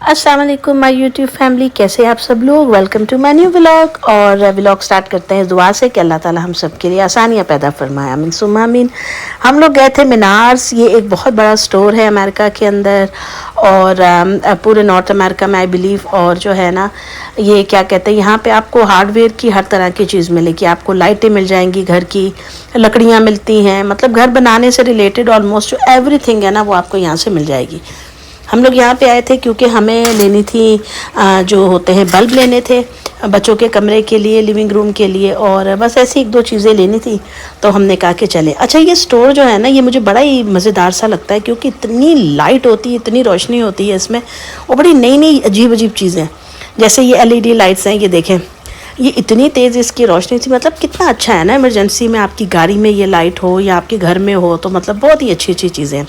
अस्सलाम वालेकुम my YouTube family, कैसे आप सब लोग। Welcome to my new vlog. और व्लॉग स्टार्ट करते हैं दुआ से कि अल्लाह ताला हम सब के लिए आसानियाँ पैदा फरमाए, आमीन सुम्मा आमीन। हम लोग गए थे मिनार्स। ये एक बहुत बड़ा स्टोर है अमेरिका के अंदर और पूरे नॉर्थ अमेरिका में आई बिलीव। और जो है ना, ये क्या कहते हैं, यहाँ पे आपको हार्डवेयर की हर तरह की चीज़ मिलेगी। आपको लाइटें मिल जाएंगी, घर की लकड़ियाँ मिलती हैं, मतलब घर बनाने से रिलेटेड ऑलमोस्ट एवरीथिंग है ना, वो आपको यहाँ से मिल जाएगी। हम लोग यहाँ पे आए थे क्योंकि हमें लेनी थी जो होते हैं बल्ब लेने थे बच्चों के कमरे के लिए, लिविंग रूम के लिए, और बस ऐसी एक दो चीज़ें लेनी थी। तो हमने कहा कि चले। अच्छा, ये स्टोर जो है ना, ये मुझे बड़ा ही मज़ेदार सा लगता है क्योंकि इतनी लाइट होती है, इतनी रोशनी होती है इसमें, और बड़ी नई नई अजीब अजीब चीज़ें। जैसे ये LED लाइट्स हैं, ये देखें, ये इतनी तेज़ इसकी रोशनी थी। मतलब कितना अच्छा है ना, इमरजेंसी में आपकी गाड़ी में ये लाइट हो या आपके घर में हो तो मतलब बहुत ही अच्छी अच्छी चीज़ें हैं।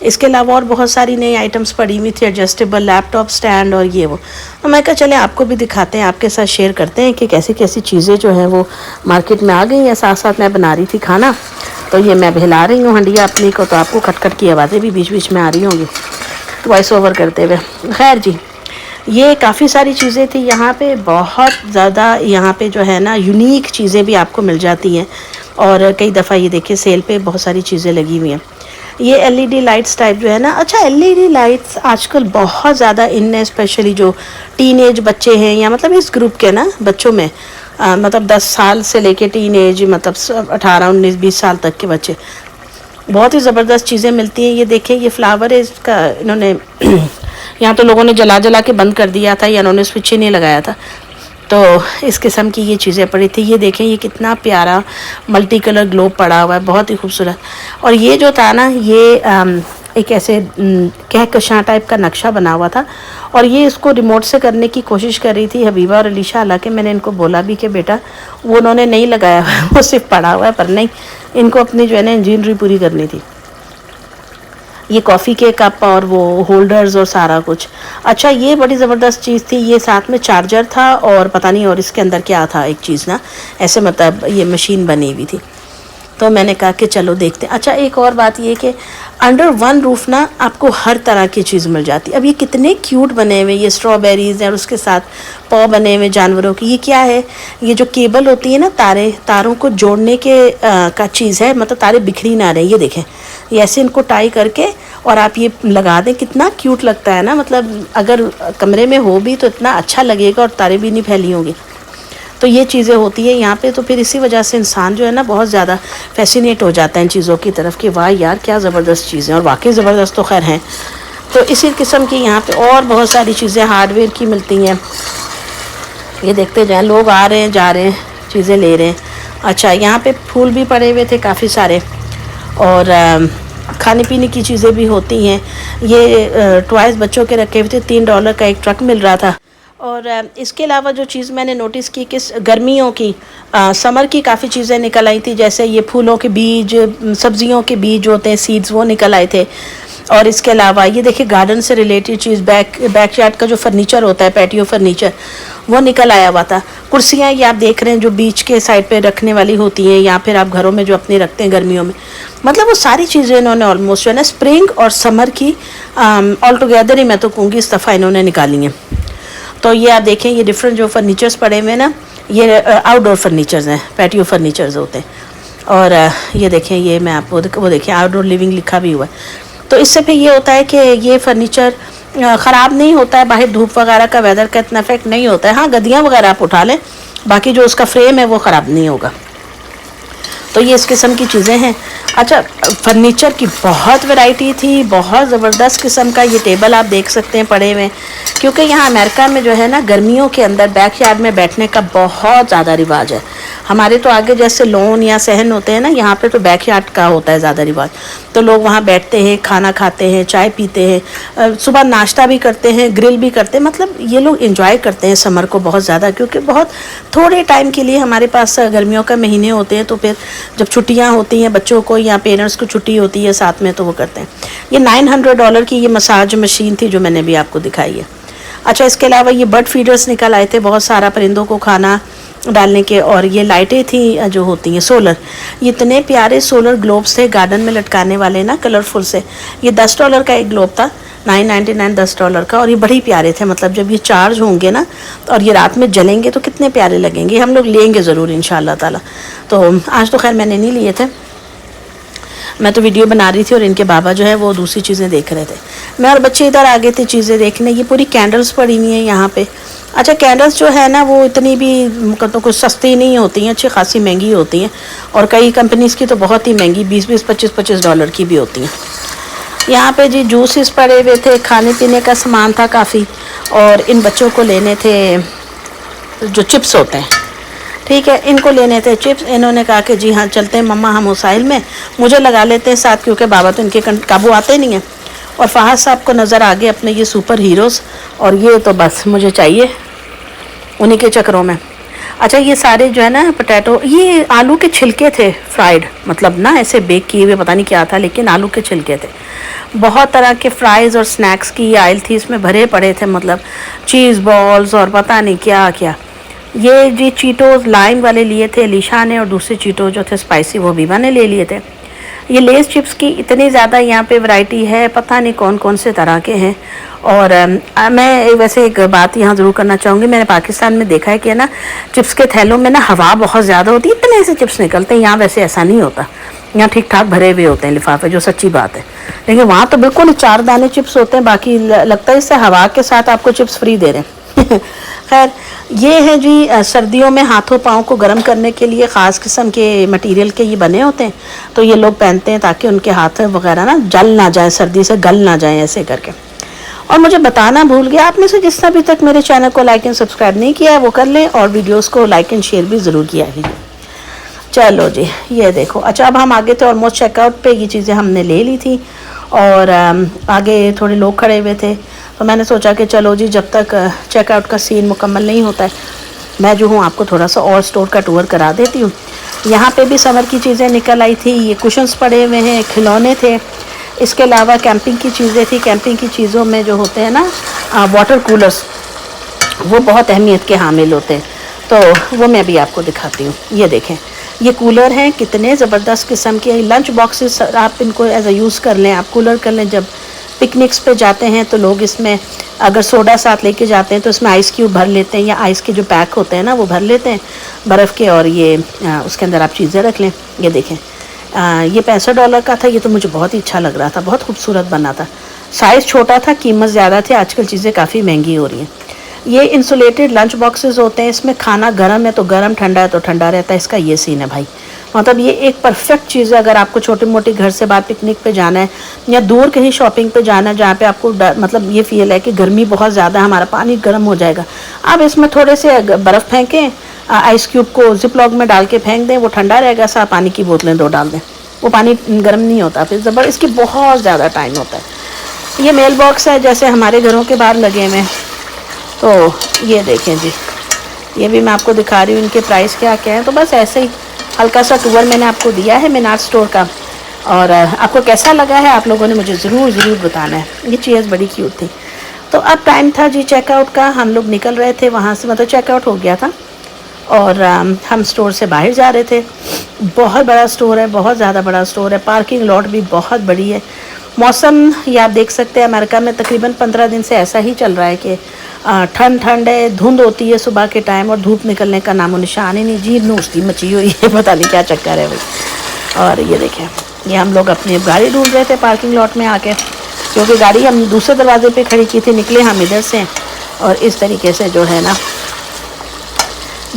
इसके अलावा और बहुत सारी नई आइटम्स पड़ी हुई थी, एडजस्टेबल लैपटॉप स्टैंड और ये वो। तो मैं कहा चले आपको भी दिखाते हैं, आपके साथ शेयर करते हैं कि कैसी कैसी चीज़ें जो हैं वो मार्केट में आ गई हैं। साथ साथ मैं बना रही थी खाना, तो ये मैं हिला रही हूँ हंडिया अपनी को, तो आपको खटखट की आवाज़ें भी बीच बीच में आ रही होंगी वॉइस ओवर करते हुए। खैर जी, ये काफ़ी सारी चीज़ें थी यहाँ पे, बहुत ज़्यादा यहाँ पे जो है ना यूनिक चीज़ें भी आपको मिल जाती हैं। और कई दफ़ा ये देखिए सेल पे बहुत सारी चीज़ें लगी हुई हैं। ये LED लाइट्स टाइप जो है ना, अच्छा LED लाइट्स आजकल बहुत ज़्यादा इन है, स्पेशली जो टीनेज बच्चे हैं या मतलब इस ग्रुप के ना बच्चों में, मतलब 10 साल से लेके टीनेज, मतलब 18 19 20 साल तक के बच्चे, बहुत ही ज़बरदस्त चीज़ें मिलती हैं। ये देखें, ये फ्लावर है इसका, इन्होंने यहाँ तो लोगों ने जला जला के बंद कर दिया था या इन्होंने स्विच ही नहीं लगाया था, तो इस किस्म की ये चीज़ें पड़ी थी। ये देखें, ये कितना प्यारा मल्टी कलर ग्लोब पड़ा हुआ है, बहुत ही खूबसूरत। और ये जो था ना, ये एक ऐसे कहकशां टाइप का नक्शा बना हुआ था, और ये इसको रिमोट से करने की कोशिश कर रही थी हबीबा और अलीशा। हालांकि मैंने इनको बोला भी कि बेटा वो उन्होंने नहीं लगाया हुआ है, वो सिर्फ पड़ा हुआ है, पर नहीं, इनको अपनी जो है ना इंजीनियरिंग पूरी करनी थी। ये कॉफ़ी के कप और वो होल्डर्स और सारा कुछ। अच्छा, ये बड़ी ज़बरदस्त चीज़ थी, ये साथ में चार्जर था और पता नहीं और इसके अंदर क्या था, एक चीज़ ना ऐसे, मतलब ये मशीन बनी हुई थी। तो मैंने कहा कि चलो देखते हैं। अच्छा, एक और बात ये कि अंडर वन रूफ ना आपको हर तरह की चीज़ मिल जाती है। अब ये कितने क्यूट बने हुए, ये स्ट्रॉबेरीज़ हैं और उसके साथ पॉ बने हुए जानवरों की। ये क्या है, ये जो केबल होती है ना, तारों को जोड़ने के का चीज़ है, मतलब तारे बिखरी ना रहे। ये देखें, ये ऐसे इनको टाई करके और आप ये लगा दें, कितना क्यूट लगता है ना। मतलब अगर कमरे में हो भी तो इतना अच्छा लगेगा और तारे भी नहीं फैली होंगी। तो ये चीज़ें होती है यहाँ पे, तो फिर इसी वजह से इंसान जो है ना बहुत ज़्यादा फैसिनेट हो जाता है इन चीज़ों की तरफ कि वाह यार क्या ज़बरदस्त चीज़ें, और वाकई ज़बरदस्त तो खैर हैं। तो इसी किस्म की यहाँ पे और बहुत सारी चीज़ें हार्डवेयर की मिलती हैं। ये देखते जाएँ, लोग आ रहे हैं जा रहे हैं, चीज़ें ले रहे हैं। अच्छा, यहाँ पे फूल भी पड़े हुए थे काफ़ी सारे, और खाने पीने की चीज़ें भी होती हैं। ये टॉयज़ बच्चों के रखे हुए थे, $3 का एक ट्रक मिल रहा था। और इसके अलावा जो चीज़ मैंने नोटिस की कि गर्मियों की समर की काफ़ी चीज़ें निकल आई थी, जैसे ये फूलों के बीज, सब्जियों के बीज होते हैं, सीड्स, वो निकल आए थे। और इसके अलावा ये देखिए गार्डन से रिलेटेड चीज़, बैकयार्ड का जो फर्नीचर होता है, पैटियो फर्नीचर, वो निकल आया हुआ था। कुर्सियाँ ये आप देख रहे हैं जो बीच के साइड पे रखने वाली होती हैं, या फिर आप घरों में जो अपने रखते हैं गर्मियों में, मतलब वो सारी चीज़ें इन्होंने ऑलमोस्ट जो है ना स्प्रिंग और समर की ऑल टुगेदर ही मैं तो कहूँगी इस दफ़ा इन्होंने निकाली हैं। तो ये आप देखें, ये डिफरेंट जो फर्नीचर्स पड़े हुए हैं ना, ये आउटडोर फर्नीचर्स हैं, पैटियो फर्नीचर्स होते हैं। और ये देखें, ये मैं आपको वो देखें आउटडोर लिविंग लिखा भी हुआ है। तो इससे फिर ये होता है कि ये फर्नीचर ख़राब नहीं होता है, बाहर धूप वगैरह का, वेदर का इतना इफेक्ट नहीं होता है। हाँ, गद्दियाँ वगैरह आप उठा लें, बाकी जो उसका फ्रेम है वो ख़राब नहीं होगा। तो ये इस किस्म की चीज़ें हैं। अच्छा, फर्नीचर की बहुत वैरायटी थी, बहुत ज़बरदस्त किस्म का। ये टेबल आप देख सकते हैं पड़े हुए, क्योंकि यहाँ अमेरिका में जो है ना गर्मियों के अंदर बैकयार्ड में बैठने का बहुत ज़्यादा रिवाज है। हमारे तो आगे जैसे लॉन या सहन होते हैं ना, यहाँ पे तो बैकयार्ड का होता है ज़्यादा रिवाज। तो लोग वहाँ बैठते हैं, खाना खाते हैं, चाय पीते हैं, सुबह नाश्ता भी करते हैं, ग्रिल भी करते हैं। मतलब ये लोग इंजॉय करते हैं समर को बहुत ज़्यादा, क्योंकि बहुत थोड़े टाइम के लिए हमारे पास गर्मियों का महीने होते हैं। तो फिर जब छुट्टियाँ होती हैं बच्चों को या पेरेंट्स को छुट्टी होती है साथ में, तो वो करते हैं। ये $900 की ये मसाज मशीन थी जो मैंने भी आपको दिखाई है। अच्छा, इसके अलावा ये बर्ड फीडर्स निकल आए थे, बहुत सारा परिंदों को खाना डालने के। और ये लाइटें थी जो होती हैं सोलर, ये इतने प्यारे सोलर ग्लोब्स थे गार्डन में लटकाने वाले ना, कलरफुल से। ये $10 का एक ग्लोब था, $9.99 $10 का, और ये बड़े ही प्यारे थे। मतलब जब ये चार्ज होंगे ना और ये रात में जलेंगे तो कितने प्यारे लगेंगे। हम लोग लेंगे ज़रूर इंशाल्लाह ताला। तो आज तो खैर मैंने नहीं लिए थे, मैं तो वीडियो बना रही थी और इनके बाबा जो है वो दूसरी चीज़ें देख रहे थे। मैं और बच्चे इधर आ गए थे चीज़ें देखने। ये पूरी कैंडल्स पड़ी हुई हैं यहाँ पे। अच्छा, कैंडल्स जो है ना वो इतनी भी तो कुछ सस्ती नहीं होती हैं, अच्छी खासी महंगी होती हैं, और कई कंपनीज़ की तो बहुत ही महंगी $20-20 $25-25 डॉलर की भी होती हैं। यहाँ पे जी जूसेस पड़े हुए थे, खाने पीने का सामान था काफ़ी, और इन बच्चों को लेने थे जो चिप्स होते हैं, ठीक है, इनको लेने थे चिप्स। इन्होंने कहा कि जी हाँ चलते हैं मम्मा हम उसाइल में, मुझे लगा लेते हैं साथ, क्योंकि बाबा तो इनके काबू आते नहीं हैं। और फहद साहब को नज़र आ गए अपने ये सुपर हीरोज़, और ये तो बस मुझे चाहिए उन्हीं के चक्करों में। अच्छा, ये सारे जो है ना पोटैटो, ये आलू के छिलके थे फ्राइड, मतलब ना ऐसे बेक किए हुए, पता नहीं क्या था, लेकिन आलू के छिलके थे। बहुत तरह के फ्राइज़ और स्नैक्स की आयल थी, इसमें भरे पड़े थे, मतलब चीज़ बॉल्स और पता नहीं क्या क्या। ये जी चीटोज़ लाइम वाले लिए थे अलीशा ने, और दूसरे चीटोज़ जो थे स्पाइसी वो बीबा ने ले लिए थे। ये लेस चिप्स की इतनी ज़्यादा यहाँ पे वैरायटी है, पता नहीं कौन कौन से तरह के हैं। और मैं वैसे एक बात यहाँ ज़रूर करना चाहूँगी, मैंने पाकिस्तान में देखा है कि ना चिप्स के थैलों में ना हवा बहुत ज़्यादा होती है, इतने ऐसे चिप्स निकलते हैं। यहाँ वैसे ऐसा नहीं होता, यहाँ ठीक ठाक भरे हुए होते हैं लिफाफे, जो सच्ची बात है। लेकिन वहाँ तो बिल्कुल 4 दाने चिप्स होते हैं, बाकी लगता है इससे हवा के साथ आपको चिप्स फ्री दे रहे हैं। खैर, ये है जी सर्दियों में हाथों पाँव को गर्म करने के लिए ख़ास किस्म के मटेरियल के ये बने होते हैं, तो ये लोग पहनते हैं ताकि उनके हाथ वगैरह ना जल ना जाए, सर्दी से गल ना जाए, ऐसे करके। और मुझे बताना भूल गया, आप में से जिसने अभी तक मेरे चैनल को लाइक एंड सब्सक्राइब नहीं किया है वो कर लें, और वीडियोस को लाइक एंड शेयर भी ज़रूर किया है। चलो जी, ये देखो। अच्छा, अब हम आगे थे ऑलमोस्ट चेकआउट पे, ये चीज़ें हमने ले ली थी, और आगे थोड़े लोग खड़े हुए थे, तो मैंने सोचा कि चलो जी जब तक चेकआउट का सीन मुकम्मल नहीं होता है, मैं जो हूँ आपको थोड़ा सा और स्टोर का टूर करा देती हूँ। यहाँ पे भी समर की चीज़ें निकल आई थी, ये कुशन्स पड़े हुए हैं, खिलौने थे, इसके अलावा कैंपिंग की चीज़ें थी। कैंपिंग की चीज़ों में जो होते हैं ना वाटर कूलर्स, वो बहुत अहमियत के हामिल होते हैं, तो वो मैं भी आपको दिखाती हूँ। ये देखें, ये कूलर हैं, कितने ज़बरदस्त किस्म के। लंच बॉक्सेस आप इनको एज अ यूज़ कर लें, आप कूलर कर लें। जब पिकनिक्स पे जाते हैं तो लोग इसमें अगर सोडा साथ लेके जाते हैं तो इसमें आइस क्यूब भर लेते हैं, या आइस के जो पैक होते हैं ना वो भर लेते हैं बर्फ़ के, और ये उसके अंदर आप चीज़ें रख लें। ये देखें, ये $65 का था। ये तो मुझे बहुत ही अच्छा लग रहा था, बहुत खूबसूरत बना था। साइज़ छोटा था, कीमत ज़्यादा थी। आजकल चीज़ें काफ़ी महंगी हो रही हैं। ये इंसुलेटेड लंच बॉक्सेस होते हैं, इसमें खाना गर्म है तो गर्म, ठंडा है तो ठंडा रहता है। इसका ये सीन है भाई, मतलब ये एक परफेक्ट चीज़ है अगर आपको छोटी मोटी घर से बाहर पिकनिक पे जाना है, या दूर कहीं शॉपिंग पे जाना है जहाँ पे आपको मतलब ये फील है कि गर्मी बहुत ज़्यादा है, हमारा पानी गर्म हो जाएगा। आप इसमें थोड़े से बर्फ़ फेंकें, आइस क्यूब को जिप-लॉक में डाल के फेंक दें, वो ठंडा रहेगा। साथ पानी की बोतलें 2 डाल दें, वो पानी गर्म नहीं होता, फिर इसकी बहुत ज़्यादा टाइम होता है। ये मेल बॉक्स है, जैसे हमारे घरों के बाहर लगे हुए हैं, तो ये देखें जी, ये भी मैं आपको दिखा रही हूँ इनके प्राइस क्या क्या है। तो बस ऐसे ही हल्का सा टूर मैंने आपको दिया है मीनार स्टोर का, और आपको कैसा लगा है आप लोगों ने मुझे ज़रूर बताना है। ये चीज़ बड़ी क्यूट थी। तो अब टाइम था जी चेकआउट का, हम लोग निकल रहे थे वहाँ से, मतलब चेकआउट हो गया था, और हम स्टोर से बाहर जा रहे थे। बहुत बड़ा स्टोर है, बहुत ज़्यादा बड़ा स्टोर है, पार्किंग लॉट भी बहुत बड़ी है। मौसम ये आप देख सकते हैं, अमेरिका में तकरीबन 15 दिन से ऐसा ही चल रहा है कि ठंड है, धुंध होती है सुबह के टाइम, और धूप निकलने का नामो निशान ही नहीं। जीभ नोचती मची हुई है, पता नहीं क्या चक्कर है भाई। और ये देखें, ये हम लोग अपनी गाड़ी ढूंढ रहे थे पार्किंग लॉट में आके, क्योंकि गाड़ी हम दूसरे दरवाजे पे खड़ी की थी। निकले हम इधर से, और इस तरीके से जो है ना,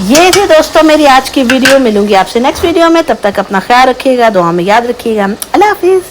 ये थी दोस्तों मेरी आज की वीडियो। मिलूंगी आपसे नेक्स्ट वीडियो में, तब तक अपना ख्याल रखिएगा, दुआ में याद रखिएगा। अल्लाह हाफिज़।